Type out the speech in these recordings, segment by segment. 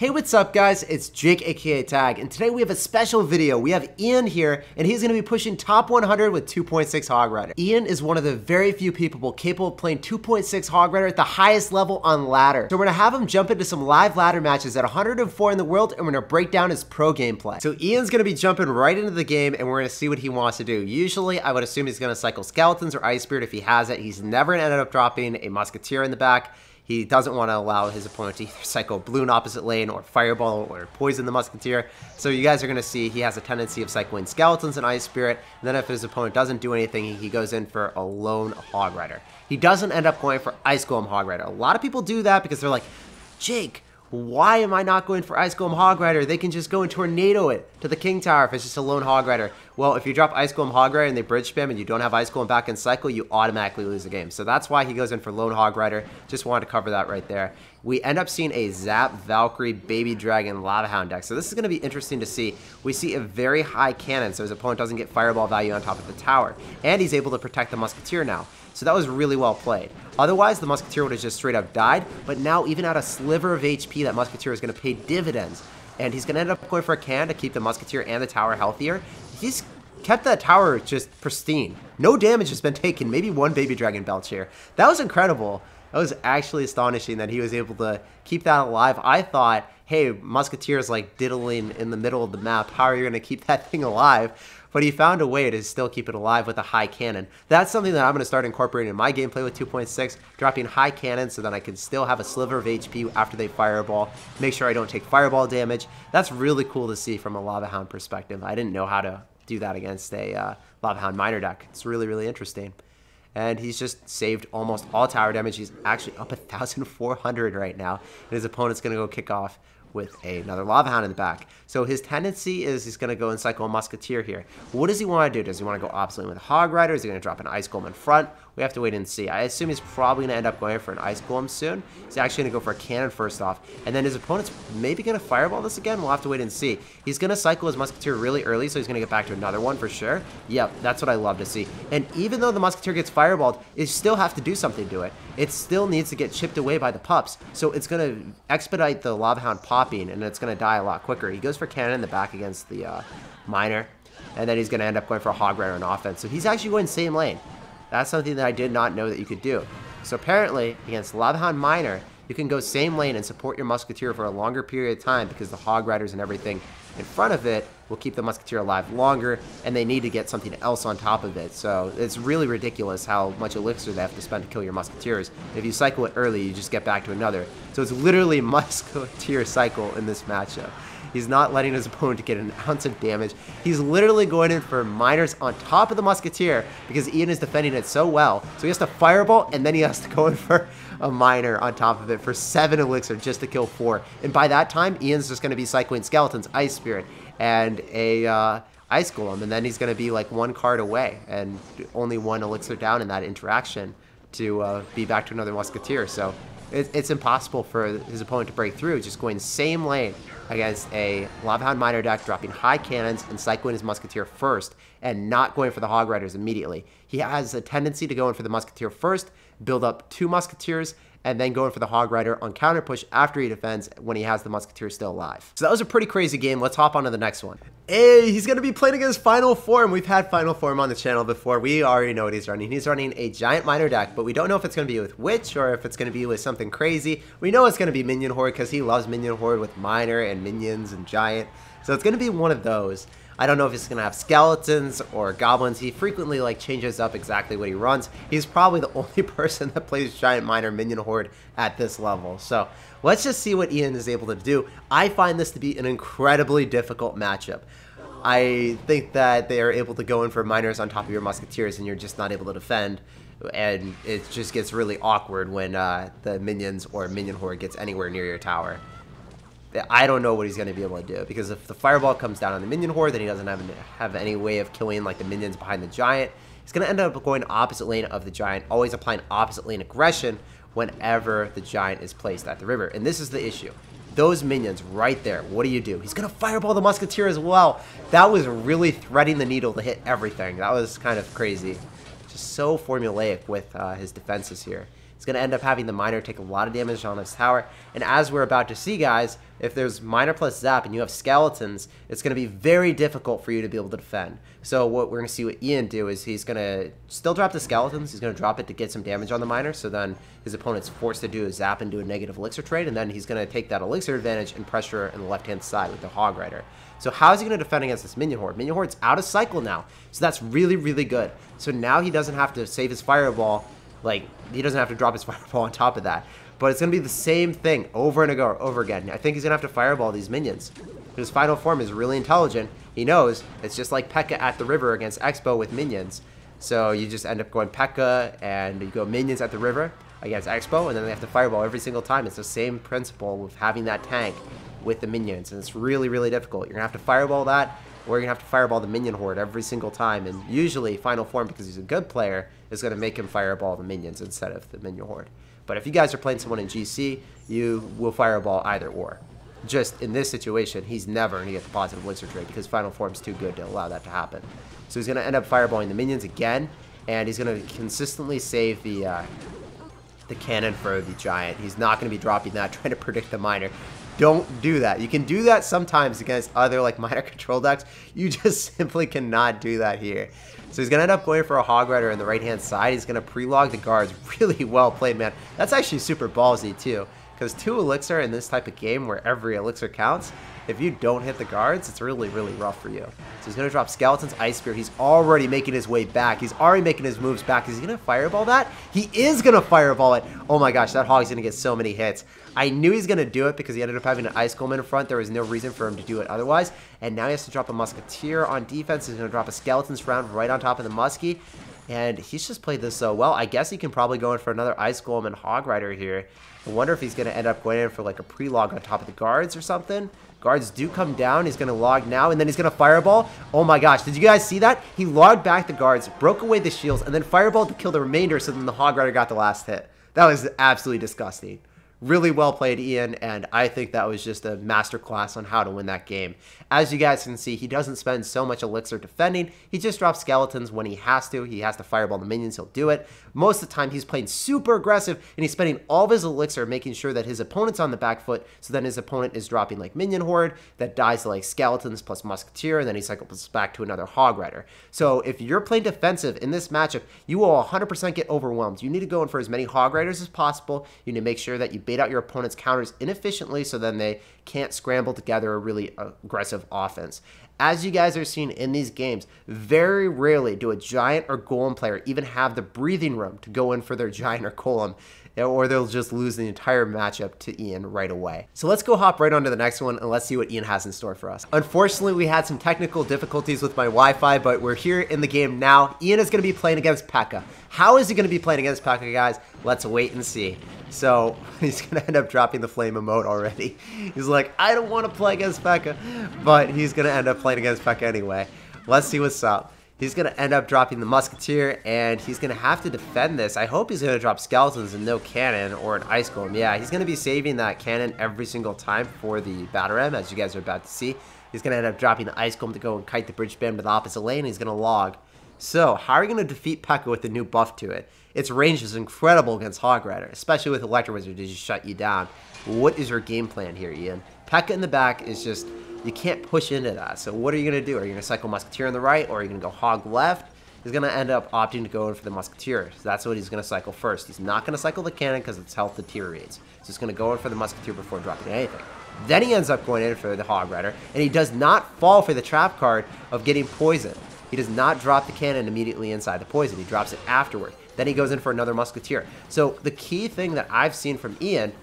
Hey, what's up guys? It's Jake aka Tag, and today we have a special video. We have Ian here, and he's gonna be pushing top 100 with 2.6 HOG Rider. Ian is one of the very few people capable of playing 2.6 HOG Rider at the highest level on ladder. So we're gonna have him jump into some live ladder matches at 104 in the world, and we're gonna break down his pro gameplay. So Ian's gonna be jumping right into the game, and we're gonna see what he wants to do. Usually, I would assume he's gonna cycle Skeletons or Ice Spirit if he has it. He's never gonna end up dropping a Musketeer in the back. He doesn't want to allow his opponent to either cycle Balloon opposite lane or Fireball or Poison the Musketeer. So you guys are going to see he has a tendency of cycling Skeletons and Ice Spirit. And then if his opponent doesn't do anything, he goes in for a lone Hog Rider. He doesn't end up going for Ice Golem Hog Rider. A lot of people do that because they're like, Jake, why am I not going for Ice Golem Hog Rider? They can just go and Tornado it to the King Tower if it's just a lone Hog Rider. Well, if you drop Ice Golem Hog Rider and they bridge spam and you don't have Ice Golem back in cycle, you automatically lose the game. So that's why he goes in for lone Hog Rider. Just wanted to cover that right there. We end up seeing a Zap, Valkyrie, Baby Dragon, Lava Hound deck. So this is going to be interesting to see. We see a very high cannon, so his opponent doesn't get Fireball value on top of the tower. And he's able to protect the Musketeer now. So that was really well played. Otherwise, the Musketeer would have just straight up died. But now, even at a sliver of HP, that Musketeer is going to pay dividends. And he's going to end up going for a cannon to keep the Musketeer and the tower healthier. He's kept that tower just pristine. No damage has been taken. Maybe one Baby Dragon Belch here. That was incredible. That was actually astonishing that he was able to keep that alive. I thought, hey, Musketeer is like diddling in the middle of the map. How are you going to keep that thing alive? But he found a way to still keep it alive with a high cannon. That's something that I'm going to start incorporating in my gameplay with 2.6, dropping high cannon so that I can still have a sliver of HP after they Fireball, make sure I don't take Fireball damage. That's really cool to see from a Lava Hound perspective. I didn't know how to do that against a Lava Hound Miner deck. It's really, really interesting. And he's just saved almost all tower damage. He's actually up 1,400 right now. And his opponent's going to go kick off with another Lava Hound in the back. So his tendency is he's going to go and cycle a Musketeer here. What does he want to do? Does he want to go opposite lane with a Hog Rider? Is he going to drop an Ice Golem in front? We have to wait and see. I assume he's probably going to end up going for an Ice Golem soon. He's actually going to go for a cannon first off. And then his opponent's maybe going to Fireball this again. We'll have to wait and see. He's going to cycle his Musketeer really early, so he's going to get back to another one for sure. Yep, that's what I love to see. And even though the Musketeer gets Fireballed, you still have to do something to it. It still needs to get chipped away by the pups. So it's going to expedite the Lava Hound popping, and it's going to die a lot quicker. He goes for cannon in the back against the Miner. And then he's going to end up going for a Hog Rider on offense. So he's actually going same lane. That's something that I did not know that you could do. So apparently, against Lava Hound Miner, you can go same lane and support your Musketeer for a longer period of time because the Hog Riders and everything in front of it will keep the Musketeer alive longer, and they need to get something else on top of it. So it's really ridiculous how much elixir they have to spend to kill your Musketeers. If you cycle it early, you just get back to another. So it's literally Musketeer cycle in this matchup. He's not letting his opponent get an ounce of damage. He's literally going in for Miners on top of the Musketeer because Ian is defending it so well. So he has to Fireball, and then he has to go in for a Miner on top of it for 7 elixir just to kill 4. And by that time, Ian's just going to be cycling Skeletons, Ice Spirit, and a Ice Golem. And then he's going to be like 1 card away and only 1 elixir down in that interaction to be back to another Musketeer. So it's impossible for his opponent to break through, just going same lane against a Lava Hound Miner deck, dropping high cannons and cycling his Musketeer first, and not going for the Hog Riders immediately. He has a tendency to go in for the Musketeer first, build up 2 Musketeers, and then go in for the Hog Rider on counter push after he defends when he has the Musketeer still alive. So that was a pretty crazy game. Let's hop on to the next one. Hey, he's going to be playing against Final Form. We've had Final Form on the channel before. We already know what he's running. He's running a Giant Miner deck, but we don't know if it's going to be with Witch or if it's going to be with something crazy. We know it's going to be Minion Horde because he loves Minion Horde with Miner and Minions and Giant. So it's going to be one of those. I don't know if he's going to have Skeletons or Goblins. He frequently changes up exactly what he runs. He's probably the only person that plays Giant Miner Minion Horde at this level. So let's just see what Ian is able to do. I find this to be an incredibly difficult matchup. I think that they are able to go in for Miners on top of your Musketeers and you're just not able to defend. And it just gets really awkward when the Minions or Minion Horde gets anywhere near your tower. I don't know what he's going to be able to do, because if the Fireball comes down on the Minion Horde, then he doesn't have any way of killing like the minions behind the Giant. He's going to end up going opposite lane of the Giant, always applying opposite lane aggression whenever the Giant is placed at the river. And this is the issue. Those minions right there, what do? He's going to Fireball the Musketeer as well. That was really threading the needle to hit everything. That was kind of crazy. Just so formulaic with his defenses here. He's going to end up having the miner take a lot of damage on his tower. And as we're about to see, guys, if there's miner plus zap and you have skeletons, it's going to be very difficult for you to be able to defend. So what we're going to see what Ian do is he's going to still drop the skeletons. He's going to drop it to get some damage on the miner. So then his opponent's forced to do a zap and do a negative elixir trade. And then he's going to take that elixir advantage and pressure on the left-hand side with the Hog Rider. So how is he going to defend against this minion horde? Minion horde's out of cycle now. So that's really, really good. So now he doesn't have to save his fireball. Like, he doesn't have to drop his fireball on top of that. But it's going to be the same thing over and over again. I think he's going to have to fireball these minions. His final form is really intelligent. He knows it's just like P.E.K.K.A at the river against Expo with minions. So you just end up going P.E.K.K.A and you go minions at the river against Expo, and then they have to fireball every single time. It's the same principle with having that tank with the minions, and it's really, really difficult. You're going to have to fireball that, or you're going to have to fireball the minion horde every single time. And usually final form, because he's a good player, is going to make him fireball the minions instead of the minion horde. But if you guys are playing someone in GC, you will fireball either or. Just in this situation, he's never going to get the positive elixir trade because final form's too good to allow that to happen. So he's going to end up fireballing the minions again, and he's going to consistently save the cannon for the giant. He's not going to be dropping that, trying to predict the miner. Don't do that. You can do that sometimes against other like miner control decks. You just simply cannot do that here. So he's going to end up going for a Hog Rider on the right-hand side. He's going to pre-log the guards. Really well played, man. That's actually super ballsy, too. Because 2 elixir in this type of game where every elixir counts, if you don't hit the guards, it's really, really rough for you. So he's going to drop Skeleton's Ice Spear. He's already making his way back. He's already making his moves back. Is he going to fireball that? He is going to fireball it. Oh my gosh, that Hog's going to get so many hits. I knew he's going to do it because he ended up having an Ice Golem in front. There was no reason for him to do it otherwise. And now he has to drop a Musketeer on defense. He's going to drop a Skeleton's Round right on top of the Muskie. And he's just played this so well. I guess he can probably go in for another Ice Golem and Hog Rider here. I wonder if he's going to end up going in for like a pre-log on top of the guards or something. Guards do come down. He's going to log now, and then he's going to fireball. Oh my gosh, did you guys see that? He logged back the guards, broke away the shields, and then fireballed to kill the remainder, so then the Hog Rider got the last hit. That was absolutely disgusting. Really well played, Ian, and I think that was just a masterclass on how to win that game. As you guys can see, he doesn't spend so much elixir defending. He just drops skeletons when he has to. He has to fireball the minions, he'll do it. Most of the time, he's playing super aggressive, and he's spending all of his elixir making sure that his opponent's on the back foot, so then his opponent is dropping like minion horde that dies to like skeletons plus musketeer, and then he cycles back to another Hog Rider. So if you're playing defensive in this matchup, you will 100% get overwhelmed. You need to go in for as many Hog Riders as possible. You need to make sure that you bait out your opponent's counters inefficiently so then they can't scramble together a really aggressive offense. As you guys are seeing in these games, very rarely do a giant or golem player even have the breathing room to go in for their giant or golem, or they'll just lose the entire matchup to Ian right away. So let's go hop right on to the next one and let's see what Ian has in store for us. Unfortunately, we had some technical difficulties with my Wi-Fi, but we're here in the game now. Ian is going to be playing against P.E.K.K.A. How is he going to be playing against P.E.K.K.A, guys? Let's wait and see. So he's going to end up dropping the flame emote already. He's like, I don't want to play against P.E.K.K.A, but he's going to end up playing against P.E.K.K.A anyway. Let's see what's up. He's going to end up dropping the Musketeer, and he's going to have to defend this. I hope he's going to drop Skeletons and no Cannon or an Ice Golem. Yeah, he's going to be saving that Cannon every single time for the Batarang, as you guys are about to see. He's going to end up dropping the Ice Golem to go and kite the bridge spam to the opposite lane, and he's going to log. So, how are you going to defeat P.E.K.K.A with the new buff to it? Its range is incredible against Hog Rider, especially with Electro Wizard to just shut you down. What is your game plan here, Ian? P.E.K.K.A in the back is just... you can't push into that. So what are you going to do? Are you going to cycle Musketeer on the right, or are you going to go Hog left? He's going to end up opting to go in for the Musketeer. So that's what he's going to cycle first. He's not going to cycle the Cannon because its health deteriorates. So he's going to go in for the Musketeer before dropping anything. Then he ends up going in for the Hog Rider, and he does not fall for the trap card of getting poisoned. He does not drop the Cannon immediately inside the poison. He drops it afterward. Then he goes in for another Musketeer. So the key thing that I've seen from Ian,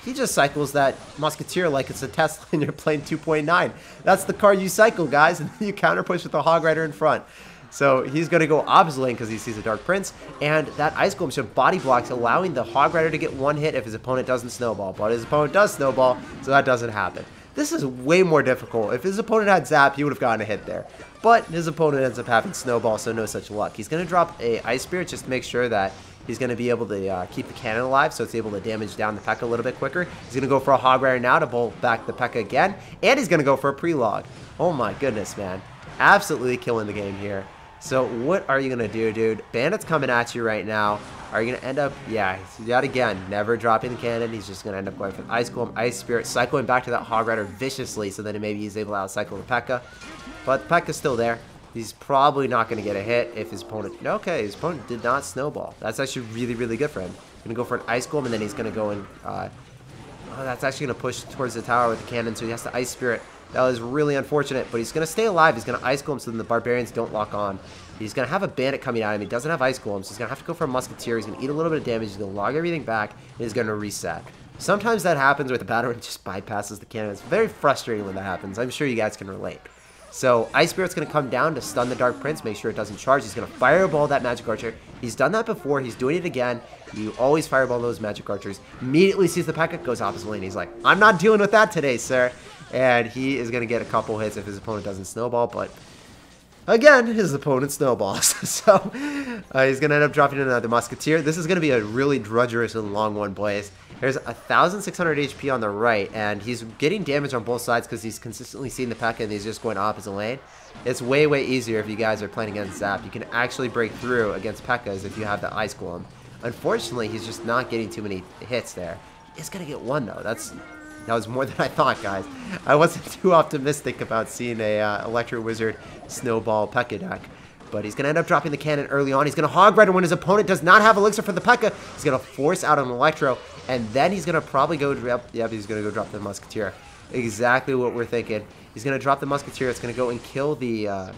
he just cycles that Musketeer like it's a Tesla and you're playing 2.9. That's the card you cycle, guys, and then you counter push with the Hog Rider in front. So he's going to go opposite lane because he sees a Dark Prince, and that Ice Golem should body blocks, allowing the Hog Rider to get one hit if his opponent doesn't snowball. But his opponent does snowball, so that doesn't happen. This is way more difficult. If his opponent had Zap, he would have gotten a hit there. But his opponent ends up having Snowball, so no such luck. He's going to drop a Ice Spirit just to make sure that he's going to be able to keep the Cannon alive, so it's able to damage down the P.E.K.K.A a little bit quicker. He's going to go for a Hog Rider now to bolt back the P.E.K.K.A again, and he's going to go for a pre-log. Oh my goodness, man. Absolutely killing the game here. So what are you going to do, dude? Bandits coming at you right now. Are you going to end up, yeah, yet again, never dropping the cannon. He's just going to end up going for the Ice Golem, Ice Spirit, cycling back to that Hog Rider viciously, so then maybe he's able to outcycle the P.E.K.K.A. But the P.E.K.K.A.'s still there. He's probably not going to get a hit if his opponent, okay, his opponent did not snowball. That's actually really, really good for him. Going to go for an Ice Golem, and then he's going to go in, oh, that's actually going to push towards the tower with the cannon, so he has to Ice Spirit. That was really unfortunate, but he's going to stay alive. He's going to Ice Golem so then the Barbarians don't lock on. He's going to have a Bandit coming at him. He doesn't have Ice Golems. He's going to have to go for a Musketeer. He's going to eat a little bit of damage. He's going to log everything back, and he's going to reset. Sometimes that happens with the battle and just bypasses the cannon. It's very frustrating when that happens. I'm sure you guys can relate. So Ice Spirit's going to come down to stun the Dark Prince, make sure it doesn't charge. He's going to fireball that Magic Archer. He's done that before. He's doing it again. You always fireball those Magic Archers. Immediately sees the P.E.K.K.A, goes opposite lane. He's like, I'm not dealing with that today, sir. And he is going to get a couple hits if his opponent doesn't snowball, but again, his opponent snowballs. So he's going to end up dropping another Musketeer. This is going to be a really drudgerous and long one, boys. There's 1,600 HP on the right, and he's getting damage on both sides because he's consistently seeing the P.E.K.K.A and he's just going opposite lane. It's way, way easier if you guys are playing against Zap. You can actually break through against P.E.K.K.As if you have the Ice Golem. Unfortunately, he's just not getting too many hits there. He's going to get one, though. That was more than I thought, guys. I wasn't too optimistic about seeing a Electro Wizard Snowball P.E.K.K.A deck. But he's going to end up dropping the cannon early on. He's going to Hog Rider when his opponent does not have Elixir for the P.E.K.K.A. He's going to force out an Electro. And then he's going to probably go drop... Yep, he's going to go drop the Musketeer. Exactly what we're thinking. He's going to drop the Musketeer. It's going to go and kill the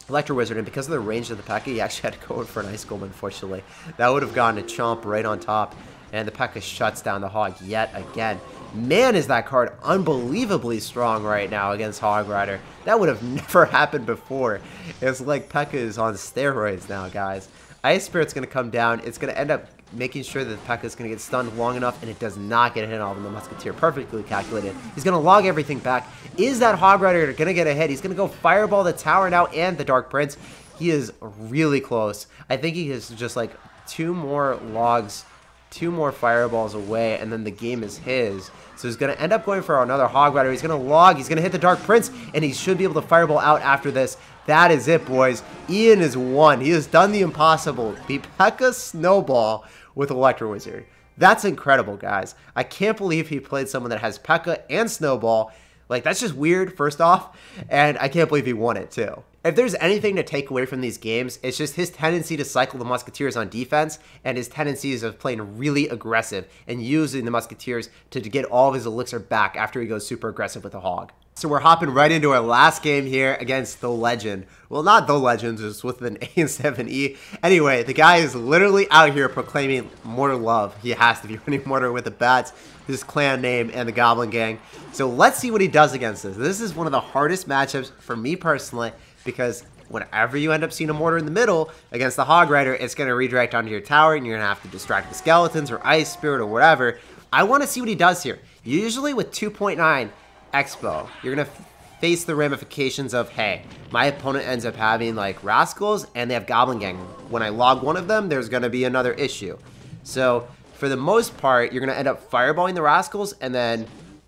Electro Wizard. And because of the range of the P.E.K.K.A, he actually had to go in for an Ice Golem, unfortunately. That would have gone to Chomp right on top. And the P.E.K.K.A shuts down the Hog yet again. Man, is that card unbelievably strong right now against Hog Rider. That would have never happened before. It's like P.E.K.K.A is on steroids now, guys. Ice Spirit's going to come down. It's going to end up making sure that the P.E.K.K.A is going to get stunned long enough, and it does not get a hit on the Musketeer. Perfectly calculated. He's going to log everything back. Is that Hog Rider going to get a hit? He's going to go fireball the tower now and the Dark Prince. He is really close. I think he is just like 2 more logs, 2 more fireballs away, and then the game is his. So he's going to end up going for another Hog Rider. He's going to log. He's going to hit the Dark Prince, and he should be able to fireball out after this. That is it, boys. Ian is won. He has done the impossible. The P.E.K.K.A Snowball with Electro Wizard. That's incredible, guys. I can't believe he played someone that has P.E.K.K.A and Snowball. Like, that's just weird, first off, and I can't believe he won it, too. If there's anything to take away from these games, it's just his tendency to cycle the Musketeers on defense and his tendencies of playing really aggressive and using the Musketeers to get all of his elixir back after he goes super aggressive with the Hog. So we're hopping right into our last game here against the Legend. Well, not the Legend, just with an A instead of an E. Anyway, the guy is literally out here proclaiming Mortar Love. He has to be running Mortar with the Bats, his clan name, and the Goblin Gang. So let's see what he does against this. This is one of the hardest matchups for me personally, because whenever you end up seeing a Mortar in the middle against the Hog Rider, it's going to redirect onto your tower, and you're going to have to distract the Skeletons or Ice Spirit or whatever. I want to see what he does here. Usually with 2.9 Expo, you're going to face the ramifications of, hey, my opponent ends up having like Rascals and they have Goblin Gang. When I log one of them, there's going to be another issue. So for the most part, you're going to end up fireballing the Rascals and then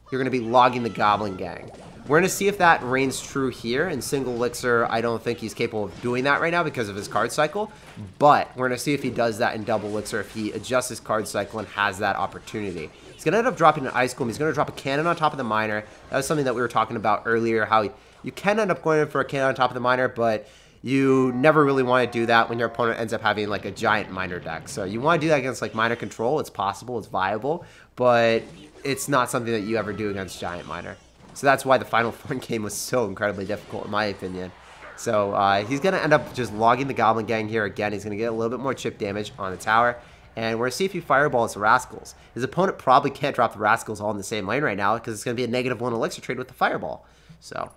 you're going to be logging the Goblin Gang. We're going to see if that reigns true here. In single elixir, I don't think he's capable of doing that right now because of his card cycle. But we're going to see if he does that in double elixir, if he adjusts his card cycle and has that opportunity. He's going to end up dropping an Ice Golem. He's going to drop a cannon on top of the Miner. That was something that we were talking about earlier, how you can end up going in for a cannon on top of the Miner, but you never really want to do that when your opponent ends up having like a giant Miner deck. So you want to do that against like Miner Control. It's possible, it's viable, but it's not something that you ever do against giant Miner. So that's why the Final Form game was so incredibly difficult, in my opinion. So he's going to end up just logging the Goblin Gang here again. He's going to get a little bit more chip damage on the tower. And we're going to see if he fireballs the Rascals. His opponent probably can't drop the Rascals all in the same lane right now because it's going to be a -1 elixir trade with the Fireball. So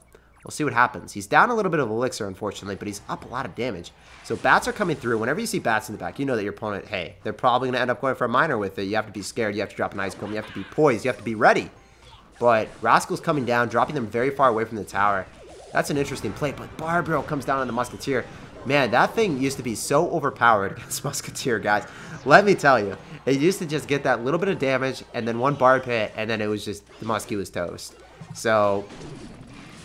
we'll see what happens. He's down a little bit of elixir, unfortunately, but he's up a lot of damage. So Bats are coming through. Whenever you see Bats in the back, you know that your opponent, hey, they're probably going to end up going for a Miner with it. You have to be scared. You have to drop an Ice Golem. You have to be poised. You have to be ready. But Rascal's coming down, dropping them very far away from the tower. That's an interesting play, but Barbaro comes down on the Musketeer. Man, that thing used to be so overpowered against Musketeer, guys. Let me tell you. It used to just get that little bit of damage, and then one Barb hit, and then it was just, the Muskie was toast. So,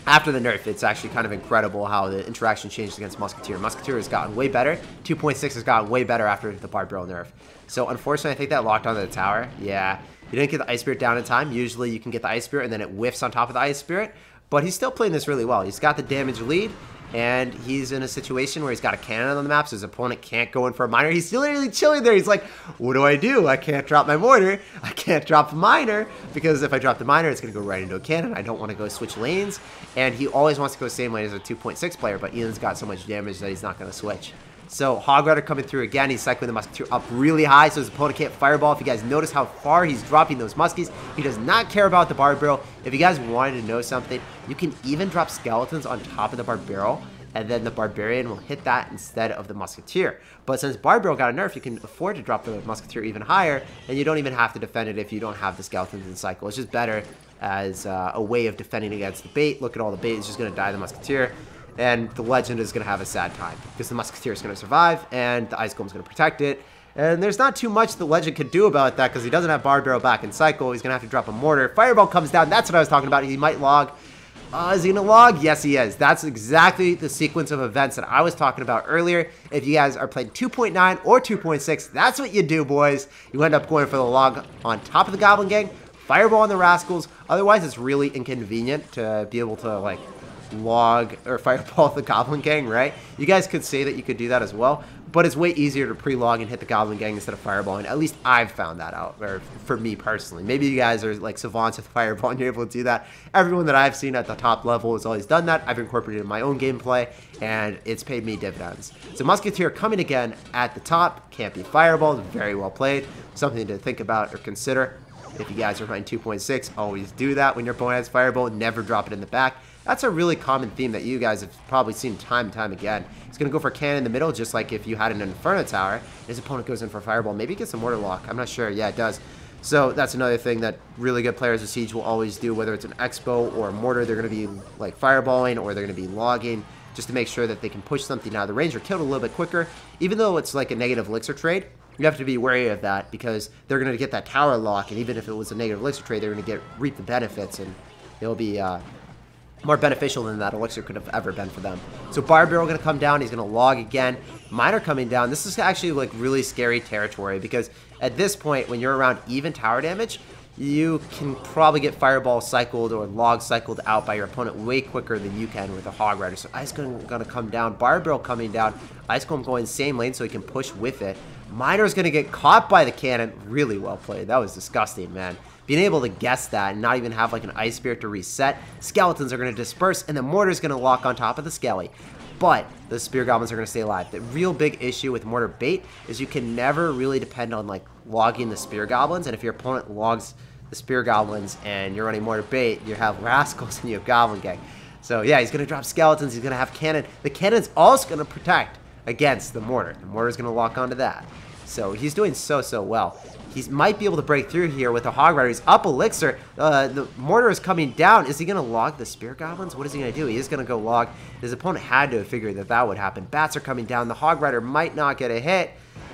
After the nerf, it's actually kind of incredible how the interaction changed against Musketeer. Musketeer has gotten way better. 2.6 has gotten way better after the Barbed Barrel nerf. So unfortunately, I think that locked onto the tower. Yeah, you didn't get the Ice Spirit down in time. Usually you can get the Ice Spirit and then it whiffs on top of the Ice Spirit. But he's still playing this really well. He's got the damage lead. And he's in a situation where he's got a cannon on the map, so his opponent can't go in for a miner. He's still literally chilling there. He's like, what do? I can't drop my mortar. I can't drop a miner, because if I drop the miner, it's going to go right into a cannon. I don't want to go switch lanes. And he always wants to go same lane as a 2.6 player, but Ian's got so much damage that he's not going to switch. So Hog Rider coming through again. He's cycling the Musketeer up really high so his opponent can't fireball. If you guys notice how far he's dropping those muskies, he does not care about the Barbed Barrel. If you guys wanted to know something, you can even drop skeletons on top of the Barbed Barrel, and then the Barbarian will hit that instead of the Musketeer. But since Barbed Barrel got a nerf, you can afford to drop the Musketeer even higher, and you don't even have to defend it if you don't have the skeletons in cycle. It's just better as a way of defending against the bait. Look at all the bait. It's just going to die the Musketeer. And the Legend is going to have a sad time because the Musketeer is going to survive and the Ice Golem is going to protect it. And there's not too much the Legend could do about that because he doesn't have Barbed Barrel back in cycle. He's going to have to drop a mortar. Fireball comes down. That's what I was talking about. He might log. Is he going to log? Yes, he is. That's exactly the sequence of events that I was talking about earlier. If you guys are playing 2.9 or 2.6, that's what you do, boys. You end up going for the log on top of the Goblin Gang, Fireball on the Rascals. Otherwise, it's really inconvenient to be able to, like, log or fireball the Goblin Gang, right? You guys could say that you could do that as well, but it's way easier to pre-log and hit the Goblin Gang instead of fireballing. At least I've found that out, or for me personally. Maybe you guys are like savants with fireball and you're able to do that. Everyone that I've seen at the top level has always done that. I've incorporated it in my own gameplay, and it's paid me dividends. So Musketeer coming again at the top, can't be fireballed, very well played. Something to think about or consider. If you guys are playing 2.6, always do that when your opponent has fireball, never drop it in the back. That's a really common theme that you guys have probably seen time and time again. He's going to go for a cannon in the middle, just like if you had an Inferno Tower. His opponent goes in for a fireball. Maybe he gets a mortar lock. I'm not sure. Yeah, it does. So that's another thing that really good players of Siege will always do, whether it's an Expo or a mortar. They're going to be like fireballing or they're going to be logging just to make sure that they can push something out of the range or kill it a little bit quicker. Even though it's like a negative elixir trade, you have to be wary of that because they're going to get that tower lock, and even if it was a negative elixir trade, they're going to reap the benefits, and it'll be more beneficial than that elixir could have ever been for them. So Barbed Barrel going to come down. He's going to log again. Miner coming down. This is actually like really scary territory because at this point, when you're around even tower damage, you can probably get Fireball cycled or log cycled out by your opponent way quicker than you can with a Hog Rider. So Ice Golem going to come down. Barbed Barrel coming down. Ice Golem going same lane so he can push with it. Miner's going to get caught by the cannon. Really well played. That was disgusting, man. Being able to guess that and not even have like an Ice Spirit to reset. Skeletons are going to disperse and the Mortar's going to lock on top of the Skelly. But the Spear Goblins are going to stay alive. The real big issue with Mortar bait is you can never really depend on like logging the Spear Goblins. And if your opponent logs the Spear Goblins and you're running Mortar bait, you have Rascals and you have Goblin Gang. So yeah, he's going to drop Skeletons. He's going to have Cannon. The Cannon's also going to protect against the Mortar. The Mortar's going to lock onto that. So he's doing so well. He might be able to break through here with the Hog Rider. He's up Elixir. The Mortar is coming down. Is he going to log the Spear Goblins? What is he going to do? He is going to go log. His opponent had to have figured that that would happen. Bats are coming down. The Hog Rider might not get a hit.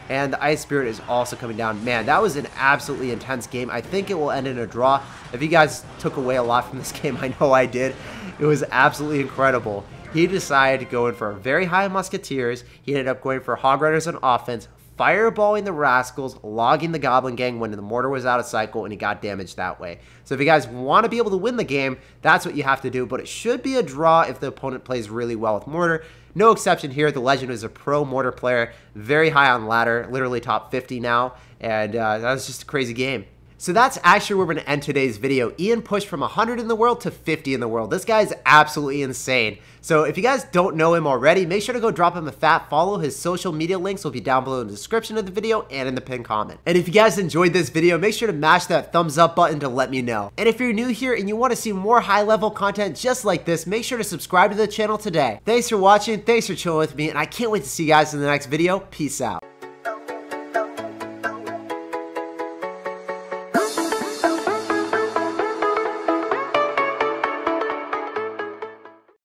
And the Ice Spirit is also coming down. Man, that was an absolutely intense game. I think it will end in a draw. If you guys took away a lot from this game, I know I did. It was absolutely incredible. He decided to go in for very high Musketeers. He ended up going for Hog Riders on offense, fireballing the Rascals, logging the Goblin Gang when the Mortar was out of cycle, and he got damaged that way. So if you guys want to be able to win the game, that's what you have to do, but it should be a draw if the opponent plays really well with Mortar. No exception here. The Legend is a pro Mortar player, very high on ladder, literally top 50 now, and that was just a crazy game. So that's actually where we're going to end today's video. Ian pushed from 100 in the world to 50 in the world. This guy's absolutely insane. So if you guys don't know him already, make sure to go drop him a fat follow. His social media links will be down below in the description of the video and in the pinned comment. And if you guys enjoyed this video, make sure to mash that thumbs up button to let me know. And if you're new here and you want to see more high level content just like this, make sure to subscribe to the channel today. Thanks for watching, thanks for chilling with me, and I can't wait to see you guys in the next video. Peace out.